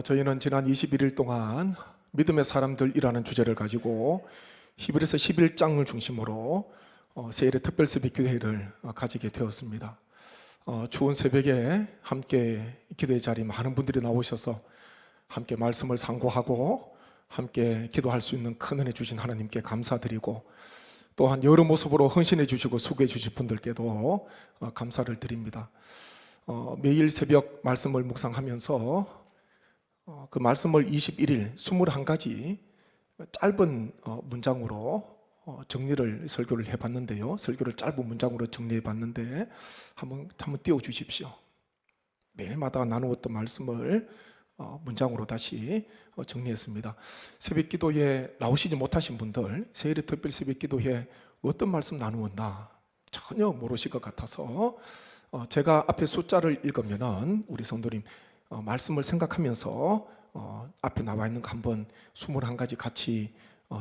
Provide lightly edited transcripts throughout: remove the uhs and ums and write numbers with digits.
저희는 지난 21일 동안 믿음의 사람들이라는 주제를 가지고 히브리서 11장을 중심으로 세일의 특별 새벽 기도회를 가지게 되었습니다. 추운 새벽에 함께 기도의 자리에 많은 분들이 나오셔서 함께 말씀을 상고하고 함께 기도할 수 있는 큰 은혜 주신 하나님께 감사드리고, 또한 여러 모습으로 헌신해 주시고 수고해 주신 분들께도 감사를 드립니다. 매일 새벽 말씀을 묵상하면서 그 말씀을 21일 21가지 짧은 문장으로 설교를 해봤는데요. 설교를 짧은 문장으로 정리해봤는데 한번 띄워주십시오. 매일마다 나누었던 말씀을 문장으로 다시 정리했습니다. 새벽 기도에 나오시지 못하신 분들, 세일의 특별 새벽 기도에 어떤 말씀 나누었나 전혀 모르실 것 같아서 제가 앞에 숫자를 읽으면은 우리 성도님 말씀을 생각하면서 앞에 나와 있는 거 한번 21가지 같이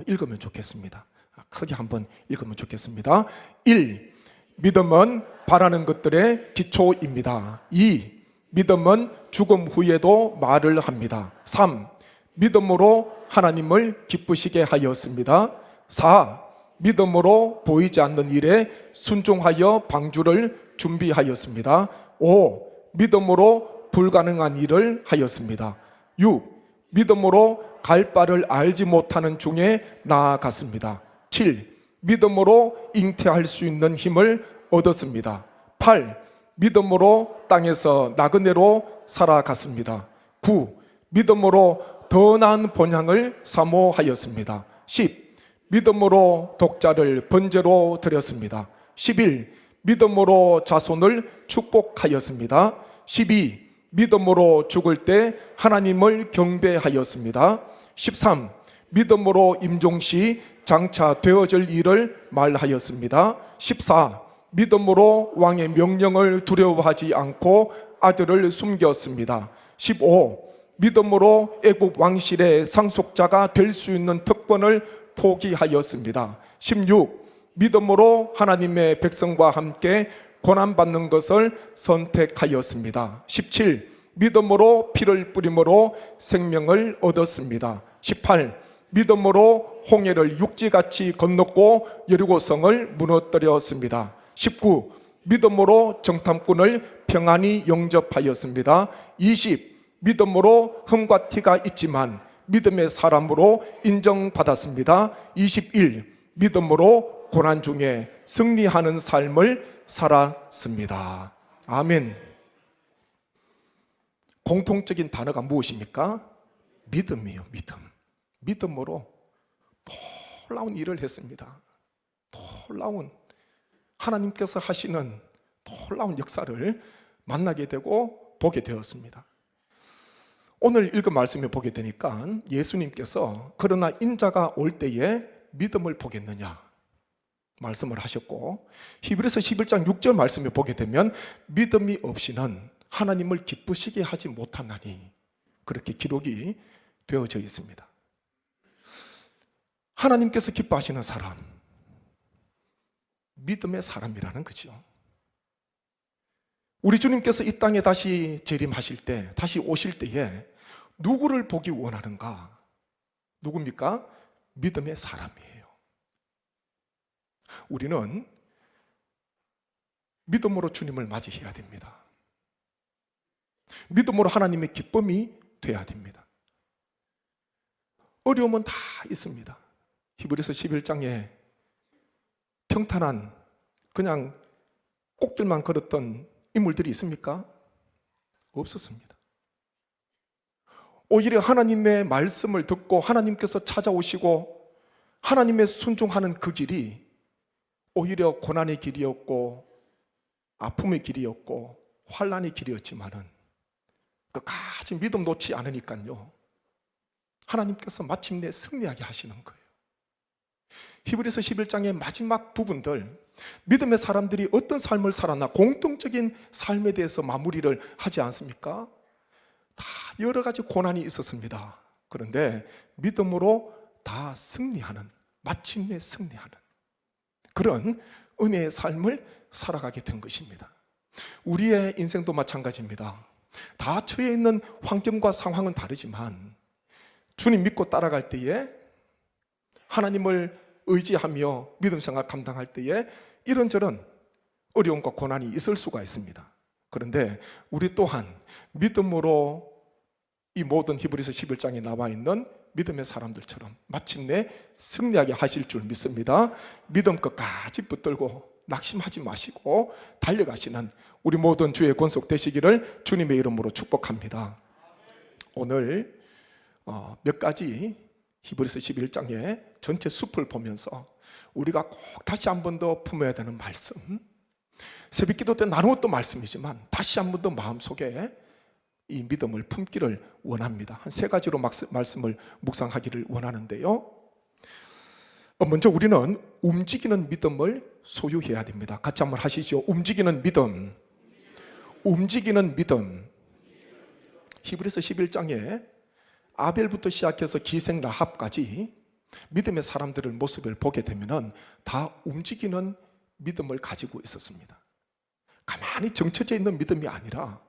읽으면 좋겠습니다. 크게 한번 읽으면 좋겠습니다. 1. 믿음은 바라는 것들의 기초입니다. 2. 믿음은 죽음 후에도 말을 합니다. 3. 믿음으로 하나님을 기쁘시게 하였습니다. 4. 믿음으로 보이지 않는 일에 순종하여 방주를 준비하였습니다. 5. 믿음으로 불가능한 일을 하였습니다. 6. 믿음으로 갈 바를 알지 못하는 중에 나아갔습니다. 7. 믿음으로 잉태할 수 있는 힘을 얻었습니다. 8. 믿음으로 땅에서 나그네로 살아갔습니다. 9. 믿음으로 더 나은 본향을 사모하였습니다. 10. 믿음으로 독자를 번제로 드렸습니다. 11. 믿음으로 자손을 축복하였습니다. 12. 믿음으로 죽을 때 하나님을 경배하였습니다. 13. 믿음으로 임종시 장차 되어질 일을 말하였습니다. 14. 믿음으로 왕의 명령을 두려워하지 않고 아들을 숨겼습니다. 15. 믿음으로 애국 왕실의 상속자가 될 수 있는 특권을 포기하였습니다. 16. 믿음으로 하나님의 백성과 함께 고난받는 것을 선택하였습니다. 17. 믿음으로 피를 뿌림으로 생명을 얻었습니다. 18. 믿음으로 홍해를 육지같이 건넜고 여리고성을 무너뜨렸습니다. 19. 믿음으로 정탐꾼을 평안히 영접하였습니다. 20. 믿음으로 흠과 티가 있지만 믿음의 사람으로 인정받았습니다. 21. 믿음으로 고난 중에 승리하는 삶을 살았습니다. 아멘. 공통적인 단어가 무엇입니까? 믿음이에요. 믿음으로 놀라운 일을 했습니다. 놀라운 하나님께서 하시는 놀라운 역사를 만나게 되고 보게 되었습니다. 오늘 읽은 말씀을 보게 되니까 예수님께서 그러나 인자가 올 때에 믿음을 보겠느냐 말씀을 하셨고, 히브리서 11장 6절 말씀을 보게 되면 믿음이 없이는 하나님을 기쁘시게 하지 못하나니 그렇게 기록이 되어져 있습니다. 하나님께서 기뻐하시는 사람, 믿음의 사람이라는 거죠. 우리 주님께서 이 땅에 다시 재림하실 때, 다시 오실 때에 누구를 보기 원하는가? 누굽니까? 믿음의 사람이에요. 우리는 믿음으로 주님을 맞이해야 됩니다. 믿음으로 하나님의 기쁨이 돼야 됩니다. 어려움은 다 있습니다. 히브리서 11장에 평탄한 그냥 꽃길만 걸었던 인물들이 있습니까? 없었습니다. 오히려 하나님의 말씀을 듣고 하나님께서 찾아오시고 하나님의 순종하는 그 길이 오히려 고난의 길이었고 아픔의 길이었고 환난의 길이었지만은 끝까지 믿음 놓지 않으니까요, 하나님께서 마침내 승리하게 하시는 거예요. 히브리서 11장의 마지막 부분들, 믿음의 사람들이 어떤 삶을 살았나 공통적인 삶에 대해서 마무리를 하지 않습니까? 다 여러 가지 고난이 있었습니다. 그런데 믿음으로 다 승리하는, 마침내 승리하는 그런 은혜의 삶을 살아가게 된 것입니다. 우리의 인생도 마찬가지입니다. 다 처해 있는 환경과 상황은 다르지만 주님 믿고 따라갈 때에, 하나님을 의지하며 믿음 생활 감당할 때에 이런저런 어려움과 고난이 있을 수가 있습니다. 그런데 우리 또한 믿음으로 이 모든 히브리서 11장에 나와 있는 믿음의 사람들처럼 마침내 승리하게 하실 줄 믿습니다. 믿음 끝까지 붙들고 낙심하지 마시고 달려가시는 우리 모든 주의 권속 되시기를 주님의 이름으로 축복합니다. 오늘 몇 가지 히브리서 11장의 전체 숲을 보면서 우리가 꼭 다시 한 번 더 품어야 되는 말씀, 새벽기도 때 나누었던 말씀이지만 다시 한 번 더 마음속에 이 믿음을 품기를 원합니다. 한 세 가지로 말씀을 묵상하기를 원하는데요. 먼저 우리는 움직이는 믿음을 소유해야 됩니다. 같이 한번 하시죠. 움직이는 믿음. 움직이는 믿음. 히브리서 11장에 아벨부터 시작해서 기생 라합까지 믿음의 사람들의 모습을 보게 되면 다 움직이는 믿음을 가지고 있었습니다. 가만히 정처져 있는 믿음이 아니라,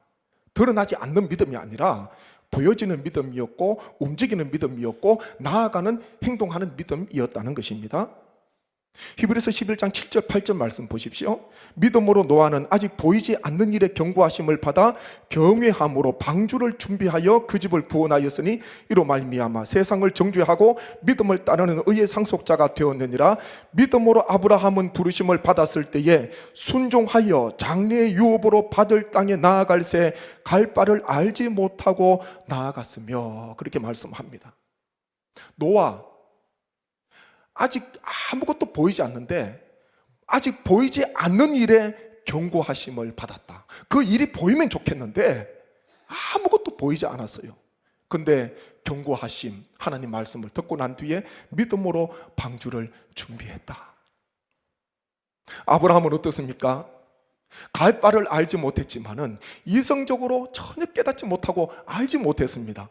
드러나지 않는 믿음이 아니라 보여지는 믿음이었고 움직이는 믿음이었고 나아가는 행동하는 믿음이었다는 것입니다. 히브리서 11장 7절 8절 말씀 보십시오. 믿음으로 노아는 아직 보이지 않는 일에 경고하심을 받아 경외함으로 방주를 준비하여 그 집을 구원하였으니 이로 말미암아 세상을 정죄하고 믿음을 따르는 의의 상속자가 되었느니라. 믿음으로 아브라함은 부르심을 받았을 때에 순종하여 장래의 유업으로 받을 땅에 나아갈새 갈 바를 알지 못하고 나아갔으며, 그렇게 말씀합니다. 노아 아직 아무것도 보이지 않는데 아직 보이지 않는 일에 경고하심을 받았다. 그 일이 보이면 좋겠는데 아무것도 보이지 않았어요. 근데 경고하심, 하나님 말씀을 듣고 난 뒤에 믿음으로 방주를 준비했다. 아브라함은 어떻습니까? 갈 바를 알지 못했지만은 이성적으로 전혀 깨닫지 못하고 알지 못했습니다.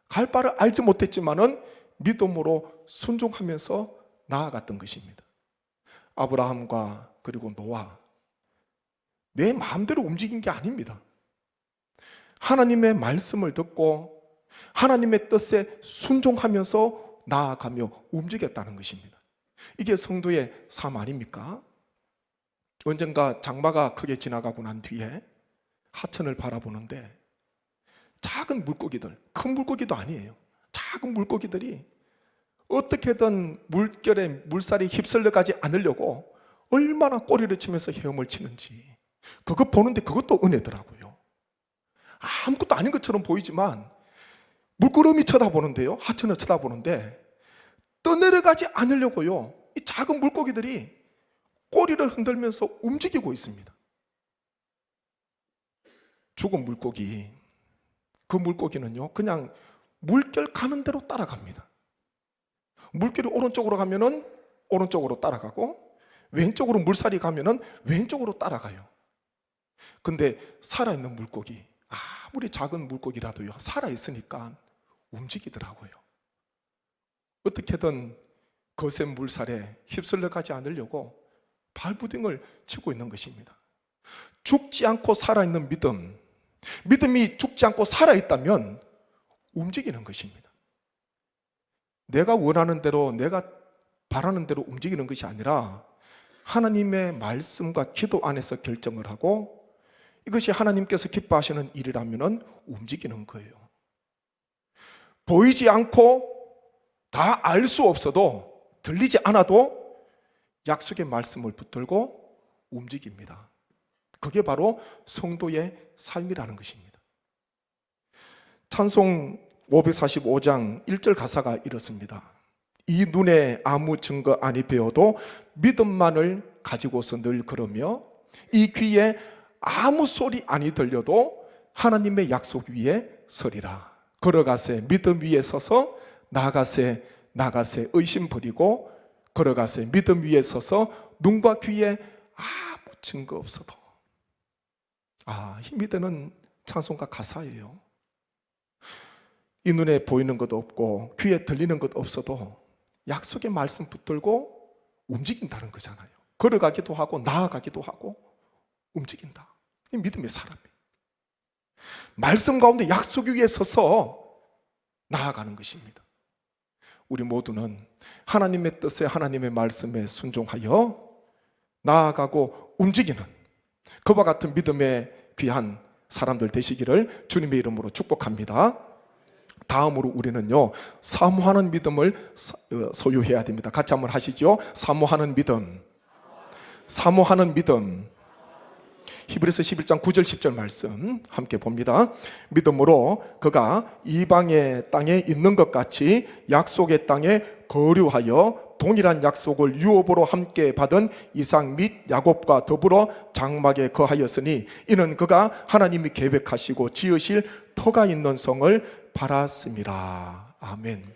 갈 바를 알지 못했지만은 믿음으로 순종하면서 나아갔던 것입니다. 아브라함과 그리고 노아, 내 마음대로 움직인 게 아닙니다. 하나님의 말씀을 듣고 하나님의 뜻에 순종하면서 나아가며 움직였다는 것입니다. 이게 성도의 삶 아닙니까? 언젠가 장마가 크게 지나가고 난 뒤에 하천을 바라보는데 작은 물고기들, 큰 물고기도 아니에요. 작은 물고기들이 어떻게든 물결에 물살이 휩쓸려 가지 않으려고 얼마나 꼬리를 치면서 헤엄을 치는지, 그거 보는데 그것도 은혜더라고요. 아무것도 아닌 것처럼 보이지만 물끄러미 쳐다보는데요, 하천을 쳐다보는데 떠내려가지 않으려고요, 이 작은 물고기들이 꼬리를 흔들면서 움직이고 있습니다. 죽은 물고기, 그 물고기는요 그냥 물결 가는 대로 따라갑니다. 물결이 오른쪽으로 가면은 오른쪽으로 따라가고 왼쪽으로 물살이 가면은 왼쪽으로 따라가요. 근데 살아있는 물고기, 아무리 작은 물고기라도요 살아있으니까 움직이더라고요. 어떻게든 거센 물살에 휩쓸려 가지 않으려고 발부딩을 치고 있는 것입니다. 죽지 않고 살아있는 믿음, 믿음이 죽지 않고 살아있다면 움직이는 것입니다. 내가 원하는 대로, 내가 바라는 대로 움직이는 것이 아니라 하나님의 말씀과 기도 안에서 결정을 하고 이것이 하나님께서 기뻐하시는 일이라면 움직이는 거예요. 보이지 않고 다 알 수 없어도, 들리지 않아도 약속의 말씀을 붙들고 움직입니다. 그게 바로 성도의 삶이라는 것입니다. 찬송 545장 1절 가사가 이렇습니다. 이 눈에 아무 증거 아니 배워도 믿음만을 가지고서 늘 걸으며 이 귀에 아무 소리 아니 들려도 하나님의 약속 위에 서리라. 걸어가세 믿음 위에 서서 나가세 의심 버리고 걸어가세 믿음 위에 서서 눈과 귀에 아무 증거 없어도. 힘이 드는 찬송가 가사예요. 이 눈에 보이는 것 없고 귀에 들리는 것 없어도 약속의 말씀 붙들고 움직인다는 거잖아요. 걸어가기도 하고 나아가기도 하고 움직인다. 이 믿음의 사람이에요. 말씀 가운데 약속 위에 서서 나아가는 것입니다. 우리 모두는 하나님의 뜻에, 하나님의 말씀에 순종하여 나아가고 움직이는 그와 같은 믿음의 귀한 사람들 되시기를 주님의 이름으로 축복합니다. 다음으로 우리는요, 사모하는 믿음을 소유해야 됩니다. 같이 한번 하시죠. 사모하는 믿음. 사모하는 믿음. 히브리서 11장 9절 10절 말씀 함께 봅니다. 믿음으로 그가 이방의 땅에 있는 것 같이 약속의 땅에 거류하여 동일한 약속을 유업으로 함께 받은 이삭 및 야곱과 더불어 장막에 거하였으니 이는 그가 하나님이 계획하시고 지으실 터가 있는 성을 바랐습니다. 아멘.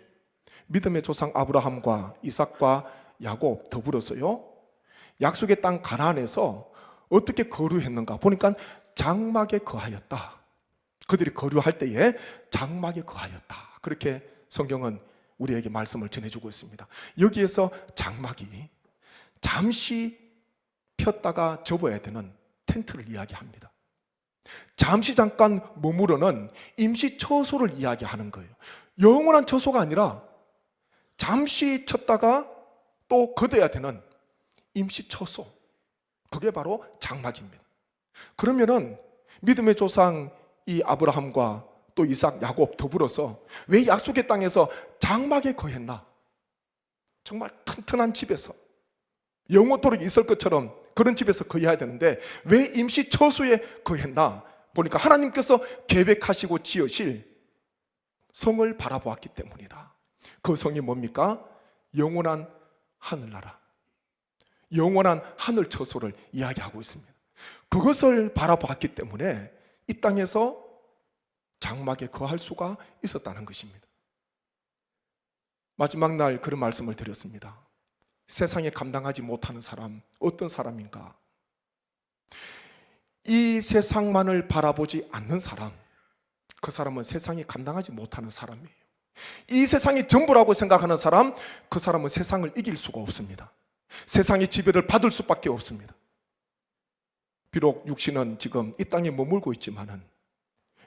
믿음의 조상 아브라함과 이삭과 야곱 더불어서요, 약속의 땅 가나안에서 어떻게 거류했는가 보니까 장막에 거하였다. 그들이 거류할 때에 장막에 거하였다. 그렇게 성경은 우리에게 말씀을 전해주고 있습니다. 여기에서 장막이 잠시 폈다가 접어야 되는 텐트를 이야기합니다. 잠시 잠깐 머무르는 임시 처소를 이야기하는 거예요. 영원한 처소가 아니라 잠시 쳤다가 또 걷어야 되는 임시 처소, 그게 바로 장막입니다. 그러면은 믿음의 조상 이 아브라함과 또 이삭, 야곱 더불어서 왜 약속의 땅에서 장막에 거했나? 정말 튼튼한 집에서 영원토록 있을 것처럼 그런 집에서 거해야 되는데 왜 임시 처소에 거했나? 보니까 하나님께서 계획하시고 지으실 성을 바라보았기 때문이다. 그 성이 뭡니까? 영원한 하늘나라, 영원한 하늘 처소를 이야기하고 있습니다. 그것을 바라보았기 때문에 이 땅에서 장막에 거할 수가 있었다는 것입니다. 마지막 날 그런 말씀을 드렸습니다. 세상에 감당하지 못하는 사람, 어떤 사람인가? 이 세상만을 바라보지 않는 사람, 그 사람은 세상이 감당하지 못하는 사람이에요. 이 세상이 전부라고 생각하는 사람, 그 사람은 세상을 이길 수가 없습니다. 세상의 지배를 받을 수밖에 없습니다. 비록 육신은 지금 이 땅에 머물고 있지만은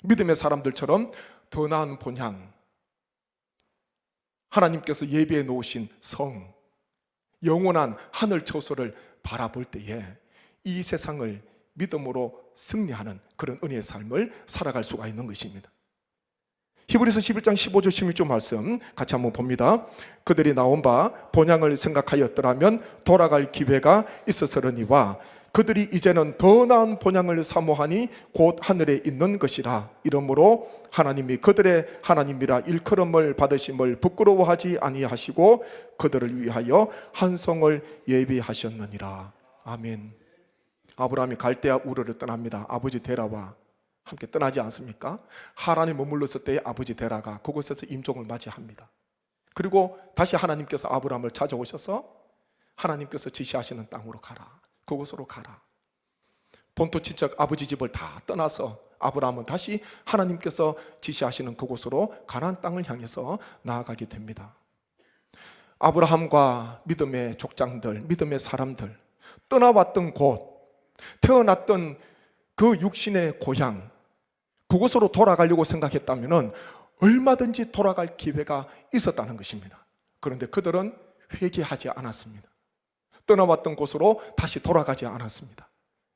믿음의 사람들처럼 더 나은 본향, 하나님께서 예비해 놓으신 성, 영원한 하늘 처소를 바라볼 때에 이 세상을 믿음으로 승리하는 그런 은혜의 삶을 살아갈 수가 있는 것입니다. 히브리서 11장 15절 16절 말씀 같이 한번 봅니다. 그들이 나온 바 본향을 생각하였더라면 돌아갈 기회가 있었으려니와 그들이 이제는 더 나은 본향을 사모하니 곧 하늘에 있는 것이라. 이러므로 하나님이 그들의 하나님이라 일컬음을 받으심을 부끄러워하지 아니하시고 그들을 위하여 한 성을 예비하셨느니라. 아멘. 아브라함이 갈대아 우르를 떠납니다. 아버지 데라와 함께 떠나지 않습니까? 하란에 머물렀을 때의 아버지 데라가 그곳에서 임종을 맞이합니다. 그리고 다시 하나님께서 아브라함을 찾아오셔서 하나님께서 지시하시는 땅으로 가라, 그곳으로 가라. 본토 친척 아버지 집을 다 떠나서 아브라함은 다시 하나님께서 지시하시는 그곳으로 가나안 땅을 향해서 나아가게 됩니다. 아브라함과 믿음의 족장들, 믿음의 사람들, 떠나왔던 곳, 태어났던 그 육신의 고향, 그곳으로 돌아가려고 생각했다면 얼마든지 돌아갈 기회가 있었다는 것입니다. 그런데 그들은 회개하지 않았습니다. 떠나왔던 곳으로 다시 돌아가지 않았습니다.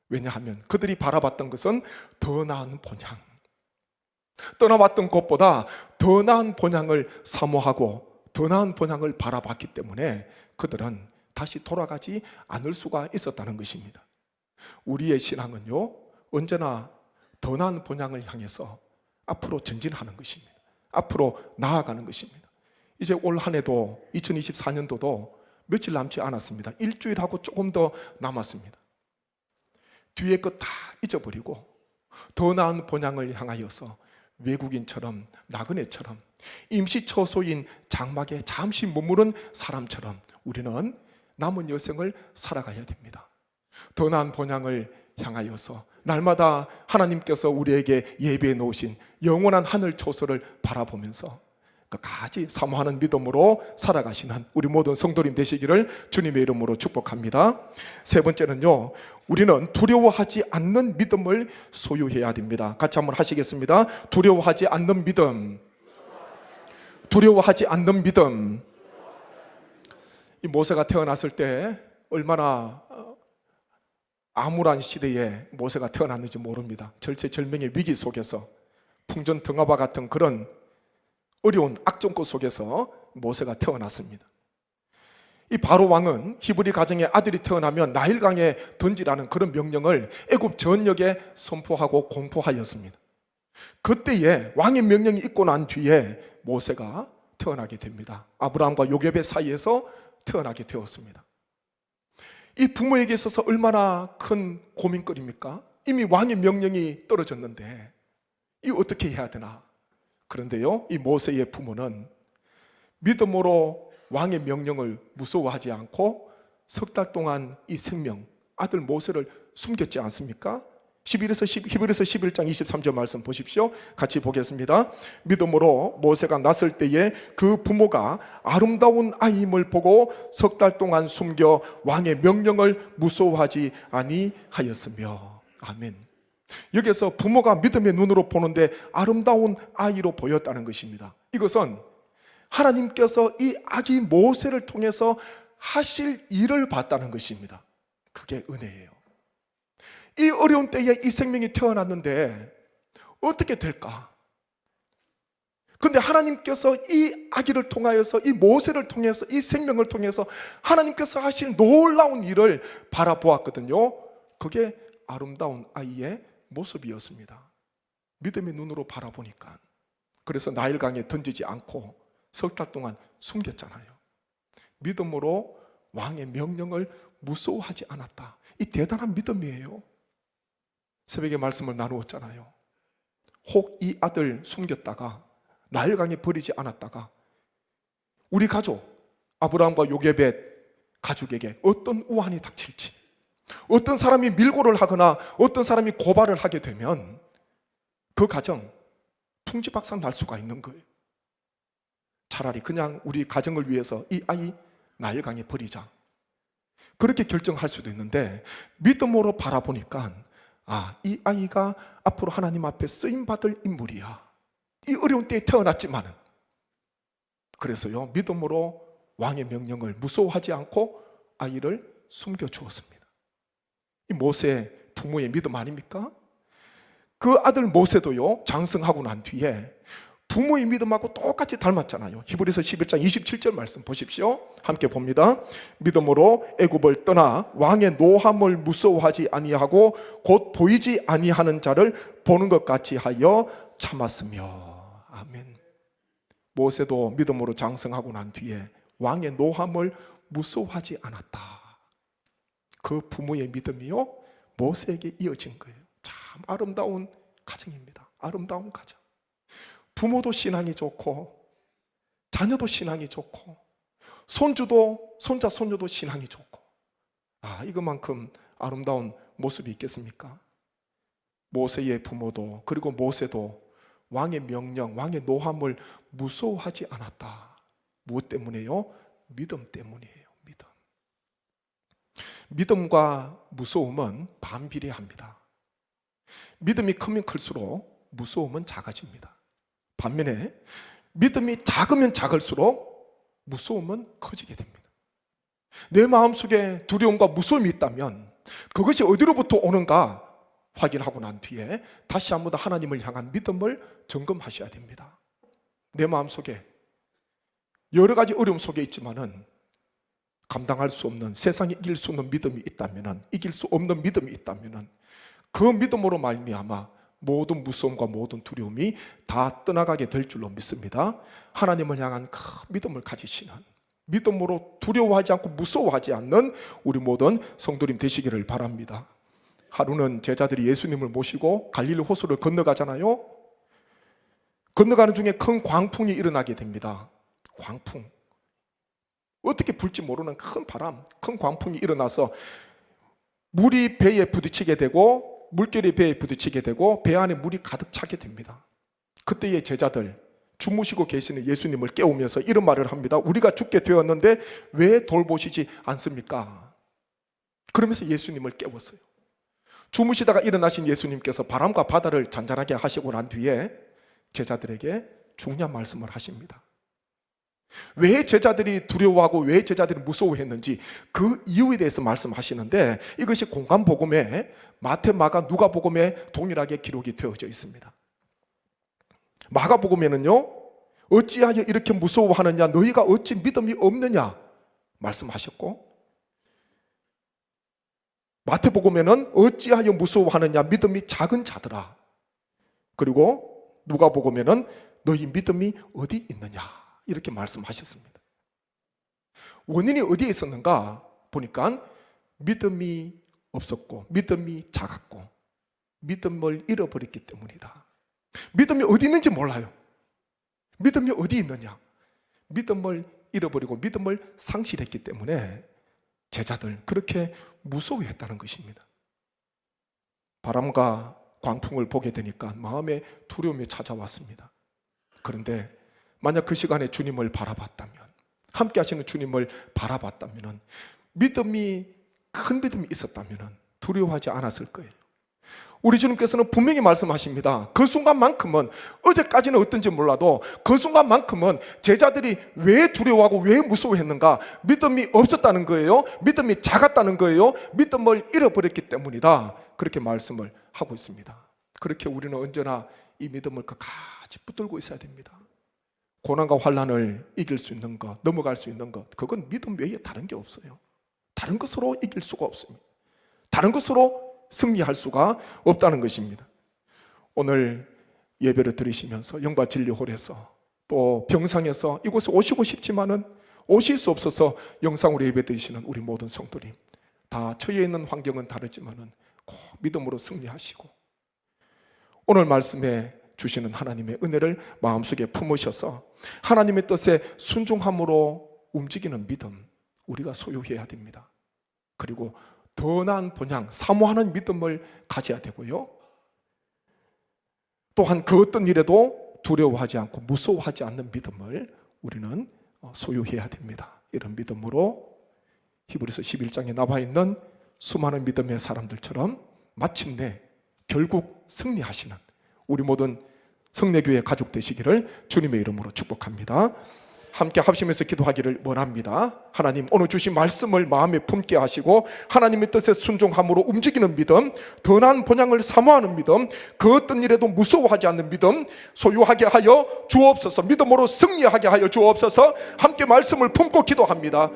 왜냐하면 그들이 바라봤던 것은 더 나은 본향, 떠나왔던 곳보다 더 나은 본향을 사모하고 더 나은 본향을 바라봤기 때문에 그들은 다시 돌아가지 않을 수가 있었다는 것입니다. 우리의 신앙은요, 언제나 더 나은 본향을 향해서 앞으로 전진하는 것입니다. 앞으로 나아가는 것입니다. 이제 올 한 해도 2024년도도 며칠 남지 않았습니다. 일주일하고 조금 더 남았습니다. 뒤에 것 다 잊어버리고 더 나은 본향을 향하여서 외국인처럼, 나그네처럼, 임시처소인 장막에 잠시 머무른 사람처럼 우리는 남은 여생을 살아가야 됩니다. 더 나은 본향을 향하여서 날마다 하나님께서 우리에게 예비해 놓으신 영원한 하늘 초소를 바라보면서 끝까지 사모하는 믿음으로 살아가시는 우리 모든 성도님 되시기를 주님의 이름으로 축복합니다. 세 번째는요, 우리는 두려워하지 않는 믿음을 소유해야 됩니다. 같이 한번 하시겠습니다. 두려워하지 않는 믿음. 두려워하지 않는 믿음. 이 모세가 태어났을 때 얼마나 암울한 시대에 모세가 태어났는지 모릅니다. 절체절명의 위기 속에서, 풍전등화와 같은 그런 어려운 악정권 속에서 모세가 태어났습니다. 이 바로 왕은 히브리 가정에 아들이 태어나면 나일강에 던지라는 그런 명령을 애굽 전역에 선포하고 공포하였습니다. 그때에 왕의 명령이 있고 난 뒤에 모세가 태어나게 됩니다. 아브라함과 요셉의 사이에서 태어나게 되었습니다. 이 부모에게 있어서 얼마나 큰 고민거리입니까? 이미 왕의 명령이 떨어졌는데 이 어떻게 해야 되나? 그런데요, 이 모세의 부모는 믿음으로 왕의 명령을 무서워하지 않고 석 달 동안 이 생명, 아들 모세를 숨겼지 않습니까? 히브리서 11장 23절 말씀 보십시오. 같이 보겠습니다. 믿음으로 모세가 났을 때에 그 부모가 아름다운 아이임을 보고 석 달 동안 숨겨 왕의 명령을 무서워하지 아니하였으며. 아멘. 여기서 부모가 믿음의 눈으로 보는데 아름다운 아이로 보였다는 것입니다. 이것은 하나님께서 이 아기 모세를 통해서 하실 일을 봤다는 것입니다. 그게 은혜예요. 이 어려운 때에 이 생명이 태어났는데 어떻게 될까? 근데 하나님께서 이 아기를 통하여서, 이 모세를 통해서, 이 생명을 통해서 하나님께서 하신 놀라운 일을 바라보았거든요. 그게 아름다운 아이의 모습이었습니다. 믿음의 눈으로 바라보니까. 그래서 나일강에 던지지 않고 석 달 동안 숨겼잖아요. 믿음으로 왕의 명령을 무서워하지 않았다. 이 대단한 믿음이에요. 새벽에 말씀을 나누었잖아요. 혹 이 아들 숨겼다가 나일강에 버리지 않았다가 우리 가족 아브라함과 요게벳 가족에게 어떤 우환이 닥칠지, 어떤 사람이 밀고를 하거나 어떤 사람이 고발을 하게 되면 그 가정 풍지박산 날 수가 있는 거예요. 차라리 그냥 우리 가정을 위해서 이 아이 나일강에 버리자, 그렇게 결정할 수도 있는데 믿음으로 바라보니까 이 아이가 앞으로 하나님 앞에 쓰임받을 인물이야. 이 어려운 때에 태어났지만은, 그래서요, 믿음으로 왕의 명령을 무서워하지 않고 아이를 숨겨주었습니다. 이 모세 부모의 믿음 아닙니까? 그 아들 모세도요, 장성하고 난 뒤에 부모의 믿음하고 똑같이 닮았잖아요. 히브리서 11장 27절 말씀 보십시오. 함께 봅니다. 믿음으로 애굽을 떠나 왕의 노함을 무서워하지 아니하고 곧 보이지 아니하는 자를 보는 것 같이 하여 참았으며. 아멘. 모세도 믿음으로 장성하고 난 뒤에 왕의 노함을 무서워하지 않았다. 그 부모의 믿음이요, 모세에게 이어진 거예요. 참 아름다운 가정입니다. 아름다운 가정. 부모도 신앙이 좋고 자녀도 신앙이 좋고 손주도, 손자, 손녀도 신앙이 좋고, 이것만큼 아름다운 모습이 있겠습니까? 모세의 부모도, 그리고 모세도 왕의 명령, 왕의 노함을 무서워하지 않았다. 무엇 때문에요? 믿음 때문이에요. 믿음. 믿음과 무서움은 반비례합니다. 믿음이 크면 클수록 무서움은 작아집니다. 반면에 믿음이 작으면 작을수록 무서움은 커지게 됩니다. 내 마음속에 두려움과 무서움이 있다면 그것이 어디로부터 오는가 확인하고 난 뒤에 다시 한번 더 하나님을 향한 믿음을 점검하셔야 됩니다. 내 마음속에 여러 가지 어려움 속에 있지만은 감당할 수 없는, 세상에 이길 수 없는 믿음이 있다면은, 이길 수 없는 믿음이 있다면은 그 믿음으로 말미암아 모든 무서움과 모든 두려움이 다 떠나가게 될 줄로 믿습니다. 하나님을 향한 큰 믿음을 가지시는, 믿음으로 두려워하지 않고 무서워하지 않는 우리 모든 성도님 되시기를 바랍니다. 하루는 제자들이 예수님을 모시고 갈릴리 호수를 건너가잖아요. 건너가는 중에 큰 광풍이 일어나게 됩니다. 광풍. 어떻게 불지 모르는 큰 바람, 큰 광풍이 일어나서 물이 배에 부딪히게 되고 물결이 배에 부딪히게 되고 배 안에 물이 가득 차게 됩니다. 그때의 제자들 주무시고 계시는 예수님을 깨우면서 이런 말을 합니다. 우리가 죽게 되었는데 왜 돌보시지 않습니까? 그러면서 예수님을 깨웠어요. 주무시다가 일어나신 예수님께서 바람과 바다를 잔잔하게 하시고 난 뒤에 제자들에게 중요한 말씀을 하십니다. 왜 제자들이 두려워하고 왜 제자들이 무서워했는지 그 이유에 대해서 말씀하시는데, 이것이 공간복음에 마태, 마가, 누가복음에 동일하게 기록이 되어져 있습니다. 마가복음에는요, 어찌하여 이렇게 무서워하느냐, 너희가 어찌 믿음이 없느냐 말씀하셨고, 마태복음에는 어찌하여 무서워하느냐, 믿음이 작은 자들아, 그리고 누가복음에는 너희 믿음이 어디 있느냐 이렇게 말씀하셨습니다. 원인이 어디에 있었는가 보니까 믿음이 없었고 믿음이 작았고 믿음을 잃어버렸기 때문이다. 믿음이 어디 있는지 몰라요. 믿음이 어디 있느냐, 믿음을 잃어버리고 믿음을 상실했기 때문에 제자들 그렇게 무서워했다는 것입니다. 바람과 광풍을 보게 되니까 마음에 두려움이 찾아왔습니다. 그런데 만약 그 시간에 주님을 바라봤다면, 함께 하시는 주님을 바라봤다면, 믿음이 큰 믿음이 있었다면 두려워하지 않았을 거예요. 우리 주님께서는 분명히 말씀하십니다. 그 순간만큼은, 어제까지는 어떤지 몰라도 그 순간만큼은 제자들이 왜 두려워하고 왜 무서워했는가? 믿음이 없었다는 거예요. 믿음이 작았다는 거예요. 믿음을 잃어버렸기 때문이다. 그렇게 말씀을 하고 있습니다. 그렇게 우리는 언제나 이 믿음을 끝까지 붙들고 있어야 됩니다. 고난과 환난을 이길 수 있는 것, 넘어갈 수 있는 것, 그건 믿음 외에 다른 게 없어요. 다른 것으로 이길 수가 없습니다. 다른 것으로 승리할 수가 없다는 것입니다. 오늘 예배를 드리시면서 영과 진리홀에서 또 병상에서 이곳에 오시고 싶지만은 오실 수 없어서 영상으로 예배 드리시는 우리 모든 성도님, 다 처해 있는 환경은 다르지만은 꼭 믿음으로 승리하시고 오늘 말씀에 주시는 하나님의 은혜를 마음속에 품으셔서 하나님의 뜻에 순종함으로 움직이는 믿음, 우리가 소유해야 됩니다. 그리고 더 나은 본향, 사모하는 믿음을 가져야 되고요, 또한 그 어떤 일에도 두려워하지 않고 무서워하지 않는 믿음을 우리는 소유해야 됩니다. 이런 믿음으로 히브리서 11장에 나와 있는 수많은 믿음의 사람들처럼 마침내 결국 승리하시는 우리 모든 성례교회 가족 되시기를 주님의 이름으로 축복합니다. 함께 합심해서 기도하기를 원합니다. 하나님, 오늘 주신 말씀을 마음에 품게 하시고 하나님의 뜻에 순종함으로 움직이는 믿음, 더 나은 본향을 사모하는 믿음, 그 어떤 일에도 무서워하지 않는 믿음 소유하게 하여 주옵소서. 믿음으로 승리하게 하여 주옵소서. 함께 말씀을 품고 기도합니다.